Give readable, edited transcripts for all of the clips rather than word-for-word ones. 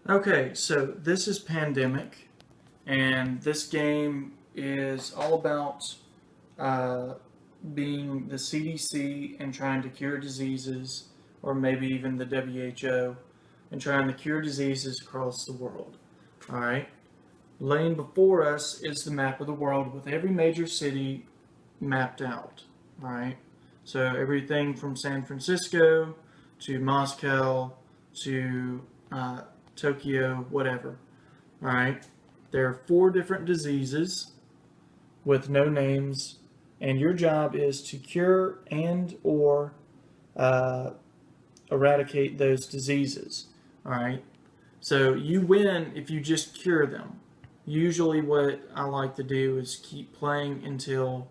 Okay, so this is Pandemic, and this game is all about uh, being the CDC and trying to cure diseases, or maybe even the WHO, and trying to cure diseases across the world. All right, laying before us is the map of the world with every major city mapped out. All right, so everything from San Francisco to Moscow to uh, Tokyo, whatever. All right, there are four different diseases with no names, and your job is to cure and or uh, eradicate those diseases. All right, so you win if you just cure them. Usually, what I like to do is keep playing until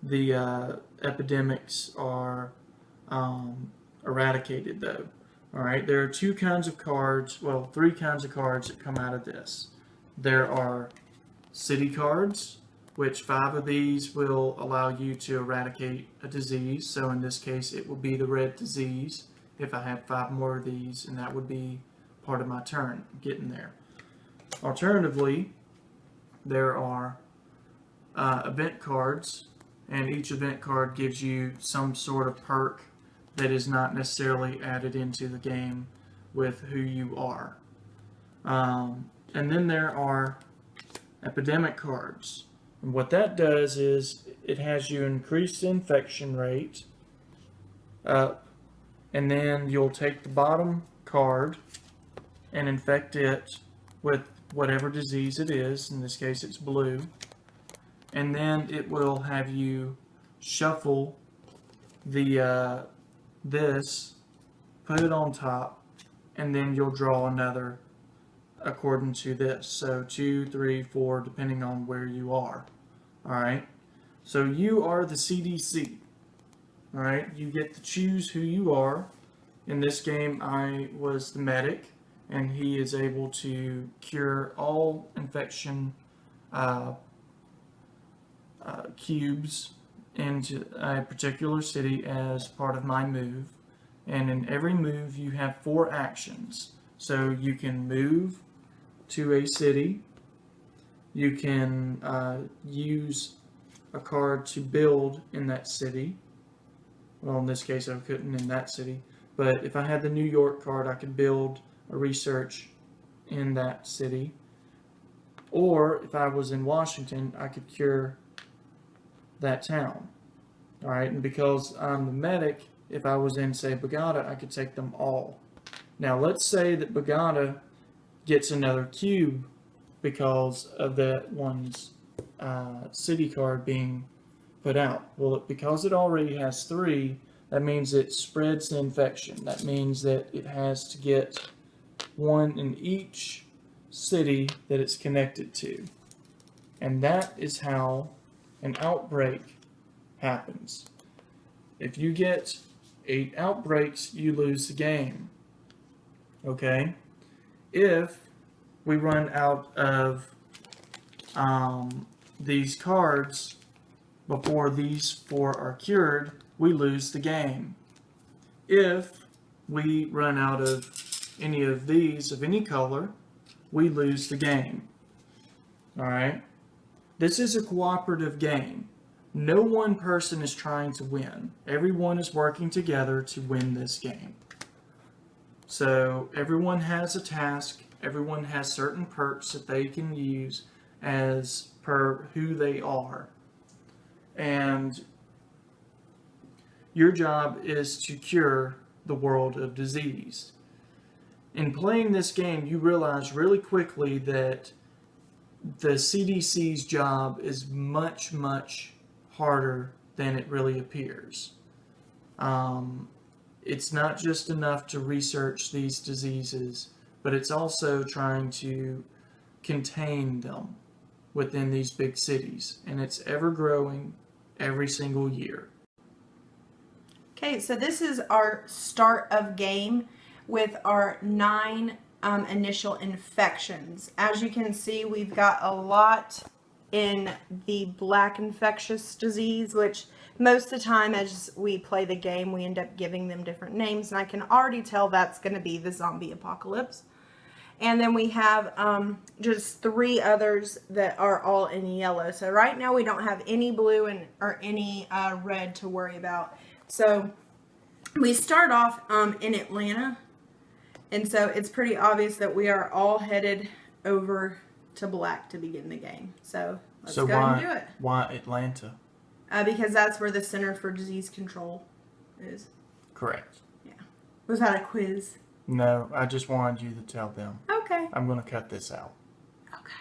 the epidemics are eradicated, though. All right, there are two kinds of cards, well, three kinds of cards that come out of this. There are city cards, which five of these will allow you to eradicate a disease. So in this case, it will be the red disease if I have five more of these, and that would be part of my turn getting there. Alternatively, there are event cards, and each event card gives you some sort of perk that is not necessarily added into the game with who you are. And then there are epidemic cards. And what that does is it has you increase the infection rate up, and then you'll take the bottom card and infect it with whatever disease it is. In this case, it's blue. And then it will have you shuffle the this, put it on top, and then you'll draw another according to this. So 2, 3, 4, depending on where you are. All right. So you are the CDC. All right. You get to choose who you are. In this game, I was the medic, and he is able to cure all infection uh, cubes into a particular city as part of my move. And in every move, you have four actions. So you can move to a city. You can use a card to build in that city. Well, in this case, I couldn't in that city. But if I had the New York card, I could build a research in that city. Or if I was in Washington, I could cure that town. All right, and because I'm the medic, if I was in, say, Bogota, I could take them all. Now, let's say that Bogota gets another cube because of that one's city card being put out. Well, because it already has three, that means it spreads the infection. That means that it has to get one in each city that it's connected to. And that is how an outbreak happens. If you get 8 outbreaks, you lose the game. Okay? If we run out of these cards before these 4 are cured, we lose the game. If we run out of any of these of any color, we lose the game. Alright? This is a cooperative game. No one person is trying to win. Everyone is working together to win this game. So everyone has a task. Everyone has certain perks that they can use as per who they are. And your job is to cure the world of disease. In playing this game, you realize really quickly that the CDC's job is much, much harder than it really appears. It's not just enough to research these diseases, but it's also trying to contain them within these big cities. And it's ever growing every single year. Okay, so this is our start of game with our 9 initial infections. As you can see, we've got a lot in the black infectious disease, which most of the time as we play the game, we end up giving them different names, and I can already tell that's going to be the zombie apocalypse. And then we have just 3 others that are all in yellow. So right now we don't have any blue or any red to worry about. So we start off in Atlanta. And so it's pretty obvious that we are all headed over to black to begin the game. So let's go ahead and do it. Why Atlanta? Because that's where the Center for Disease Control is. Correct. Yeah. Was that a quiz? No, I just wanted you to tell them. Okay. I'm going to cut this out. Okay.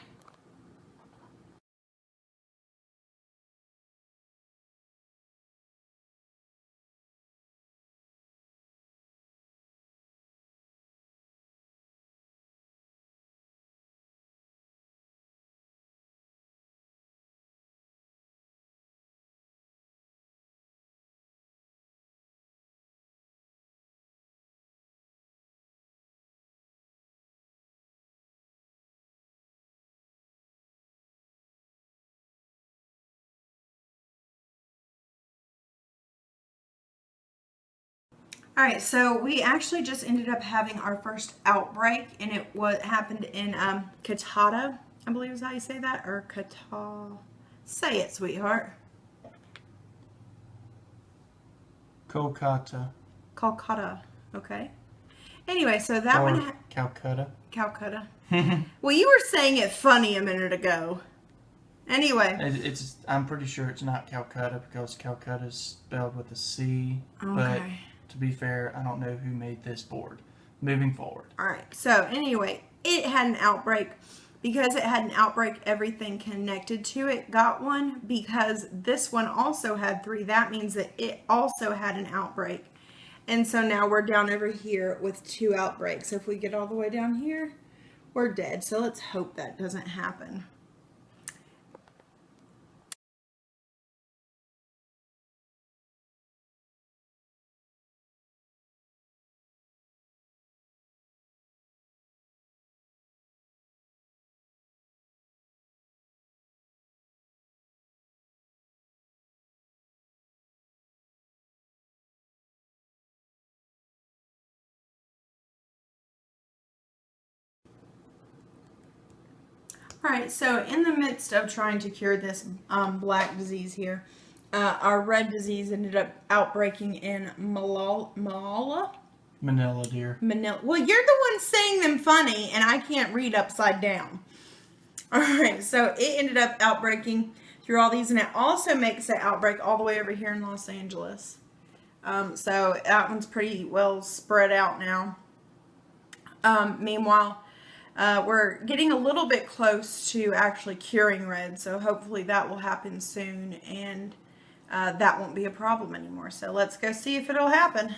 All right, so we actually just ended up having our first outbreak, and it happened in Catata, I believe is how you say that, or Cata. Say it, sweetheart. Kolkata. Calcutta. Okay. Anyway, so that Or one. Calcutta. Calcutta. Well, you were saying it funny a minute ago. Anyway. I'm pretty sure it's not Calcutta because Calcutta is spelled with a C. Okay. But to be fair, I don't know who made this board. Moving forward. All right. So anyway, it had an outbreak. Because it had an outbreak, everything connected to it got one. Because this one also had 3, that means that it also had an outbreak. And so now we're down over here with 2 outbreaks. So if we get all the way down here, we're dead. So let's hope that doesn't happen. All right, so in the midst of trying to cure this black disease here, our red disease ended up outbreaking in Manila, dear. Manila. Well, you're the one saying them funny, and I can't read upside down. All right, so it ended up outbreaking through all these, and it also makes an outbreak all the way over here in Los Angeles. So that one's pretty well spread out now. Meanwhile, we're getting a little bit close to actually curing red, so hopefully that will happen soon, and that won't be a problem anymore. So let's go see if it'll happen.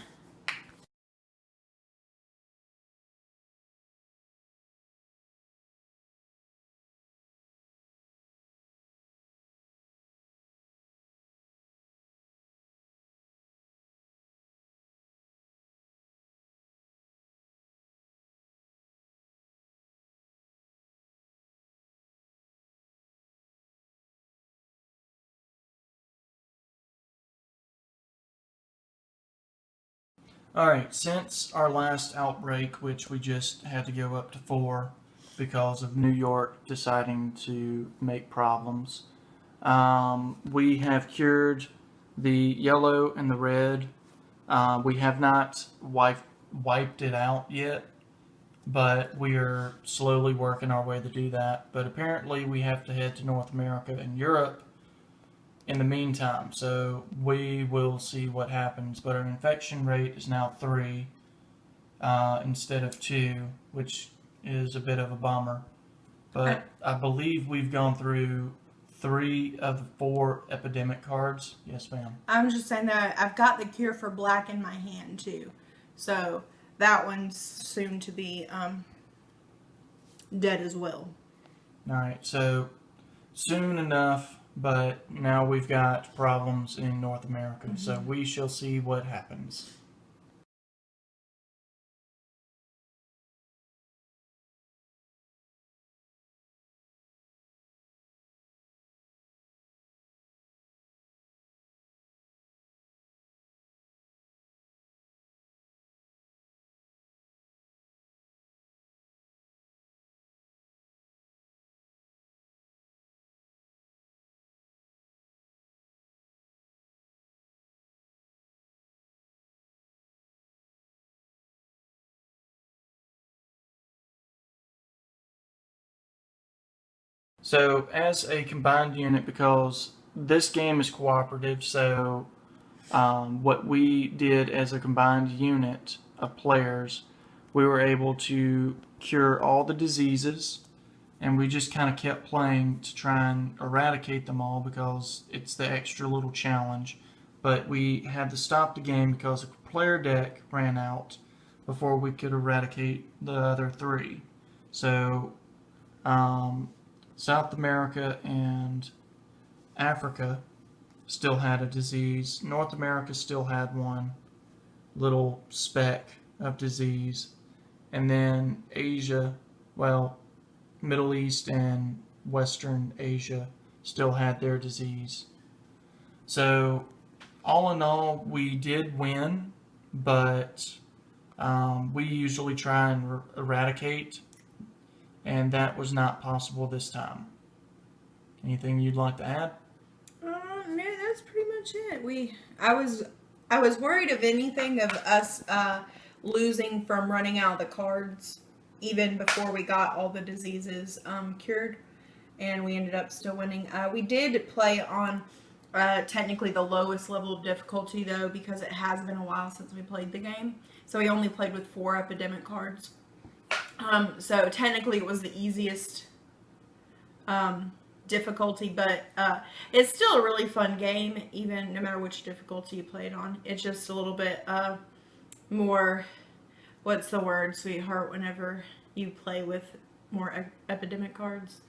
Alright, since our last outbreak, which we just had to go up to 4 because of New York deciding to make problems, we have cured the yellow and the red. We have not wiped it out yet, but we are slowly working our way to do that. But apparently we have to head to North America and Europe in the meantime, so we will see what happens. But our infection rate is now 3 instead of 2, which is a bit of a bummer. But I believe we've gone through 3 of the 4 epidemic cards. Yes, ma'am. I'm just saying that I've got the cure for black in my hand too, so that one's soon to be dead as well. Alright, so soon enough. But now we've got problems in North America, so we shall see what happens. So as a combined unit, because this game is cooperative, so what we did as a combined unit of players, we were able to cure all the diseases, and we just kind of kept playing to try and eradicate them all because it's the extra little challenge. But we had to stop the game because the player deck ran out before we could eradicate the other three. So South America and Africa still had a disease. North America still had one little speck of disease. And then Asia, well, Middle East and Western Asia still had their disease. So, all in all, we did win, but we usually try and eradicate, and that was not possible this time. Anything you'd like to add? No, that's pretty much it. I was worried of anything of us losing from running out of the cards even before we got all the diseases cured, and we ended up still winning. We did play on technically the lowest level of difficulty though, because it has been a while since we played the game. So we only played with 4 epidemic cards. So technically it was the easiest difficulty, but it's still a really fun game, even no matter which difficulty you play it on. It's just a little bit more, what's the word, sweetheart, whenever you play with more epidemic cards?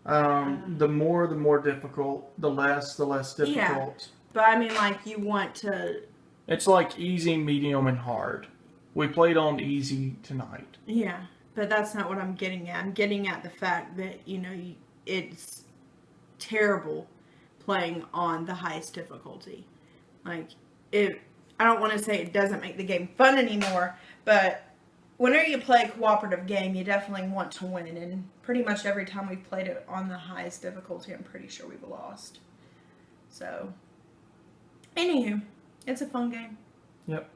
The more difficult, the less difficult. Yeah, but I mean, like, you want to... It's like easy, medium, and hard. We played on easy tonight. Yeah, but that's not what I'm getting at. I'm getting at the fact that, you know, it's terrible playing on the highest difficulty. Like, I don't want to say it doesn't make the game fun anymore, but whenever you play a cooperative game, you definitely want to win. And pretty much every time we've played it on the highest difficulty, I'm pretty sure we've lost. So, anywho, it's a fun game. Yep.